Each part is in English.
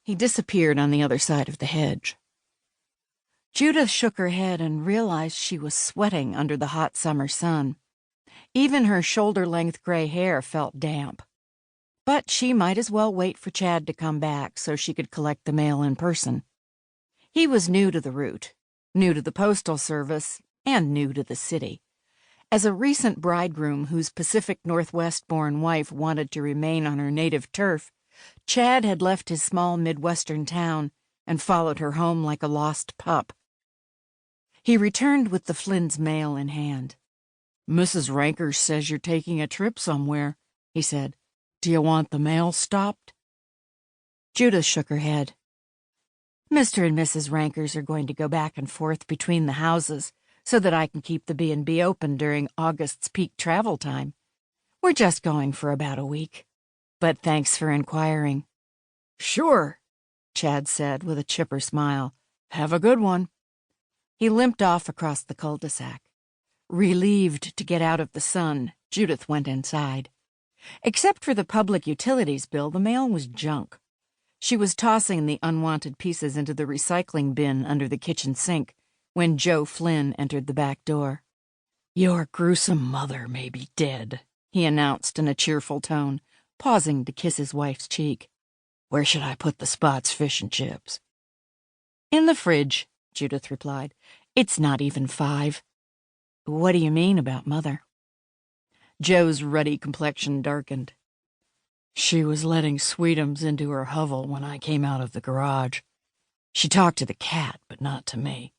He disappeared on the other side of the hedge. Judith shook her head and realized she was sweating under the hot summer sun. Even her shoulder-length gray hair felt damp. But she might as well wait for Chad to come back so she could collect the mail in person. He was new to the route, new to the postal service, and new to the city. As a recent bridegroom whose Pacific Northwest-born wife wanted to remain on her native turf, Chad had left his small Midwestern town and followed her home like a lost pup. He returned with the Flynn's mail in hand. "Mrs. Rankers says you're taking a trip somewhere," he said. "Do you want the mail stopped?" Judith shook her head. "Mr. and Mrs. Rankers are going to go back and forth between the houses so that I can keep the B&B open during August's peak travel time. We're just going for about a week. But thanks for inquiring." "Sure," Chad said with a chipper smile. "Have a good one." He limped off across the cul-de-sac. Relieved to get out of the sun, Judith went inside. Except for the public utilities bill, the mail was junk. She was tossing the unwanted pieces into the recycling bin under the kitchen sink when Joe Flynn entered the back door. "Your gruesome mother may be dead," he announced in a cheerful tone, pausing to kiss his wife's cheek. "Where should I put the Spots fish and chips?" "In the fridge," Judith replied. "It's not even 5. "What do you mean about Mother?" Joe's ruddy complexion darkened. "She was letting Sweetums into her hovel when I came out of the garage. She talked to the cat, but not to me.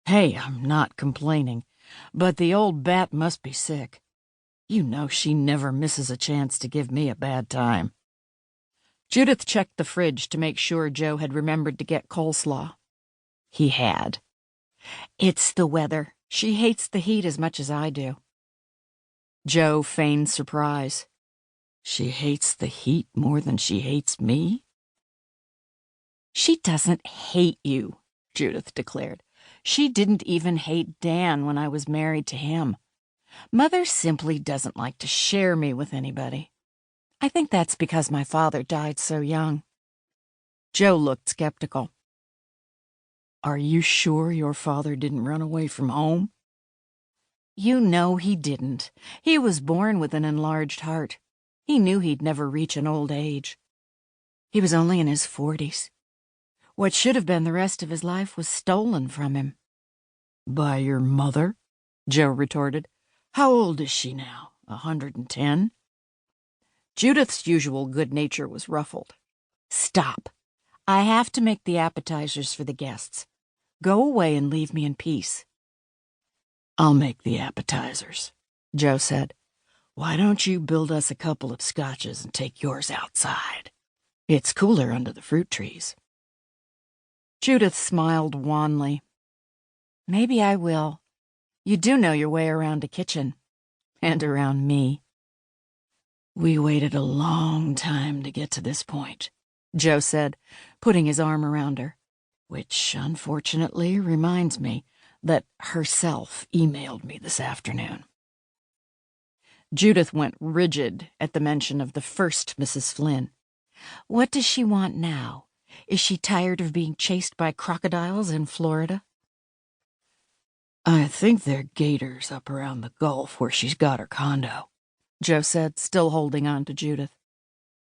Hey, I'm not complaining, but the old bat must be sick. You know she never misses a chance to give me a bad time." Judith checked the fridge to make sure Joe had remembered to get coleslaw. He had. "It's the weather. She hates the heat as much as I do." Joe feigned surprise. "She hates the heat more than she hates me?" "She doesn't hate you," Judith declared. "She didn't even hate Dan when I was married to him. Mother simply doesn't like to share me with anybody. I think that's because my father died so young." Joe looked skeptical. "Are you sure your father didn't run away from home?" "You know he didn't. He was born with an enlarged heart. He knew he'd never reach an old age. He was only in his 40s. What should have been the rest of his life was stolen from him." "By your mother?" Joe retorted. "How old is she now? 110? Judith's usual good nature was ruffled. "Stop. I have to make the appetizers for the guests. Go away and leave me in peace." "I'll make the appetizers," Joe said. "Why don't you build us a couple of scotches and take yours outside? It's cooler under the fruit trees." Judith smiled wanly. "Maybe I will. You do know your way around a kitchen. And around me." "We waited a long time to get to this point," Joe said, putting his arm around her. "Which, unfortunately, reminds me that Herself emailed me this afternoon." Judith went rigid at the mention of the first Mrs. Flynn. What does she want now? Is she tired of being chased by crocodiles in Florida? "I think they're gators up around the Gulf where she's got her condo," Joe said, still holding on to Judith.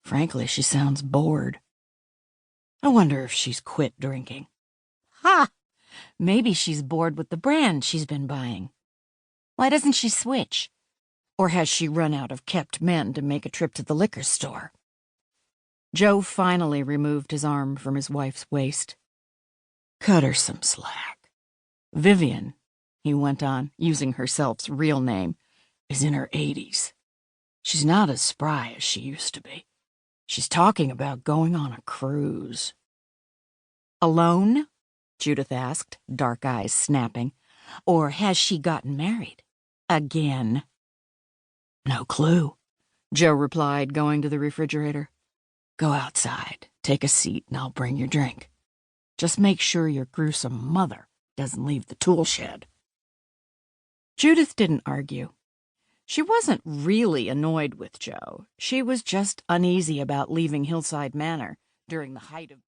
"Frankly, she sounds bored. I wonder if she's quit drinking." "Ha! Maybe she's bored with the brand she's been buying. Why doesn't she switch? Or has she run out of kept men to make a trip to the liquor store?" Joe finally removed his arm from his wife's waist. "Cut her some slack. Vivian," he went on, using Herself's real name, "is in her 80s. She's not as spry as she used to be. She's talking about going on a cruise." "Alone?" Judith asked, dark eyes snapping. "Or has she gotten married? Again?" "No clue," Joe replied, going to the refrigerator. "Go outside, take a seat, and I'll bring your drink. Just make sure your gruesome mother doesn't leave the tool shed." Judith didn't argue. She wasn't really annoyed with Joe. She was just uneasy about leaving Hillside Manor during the height of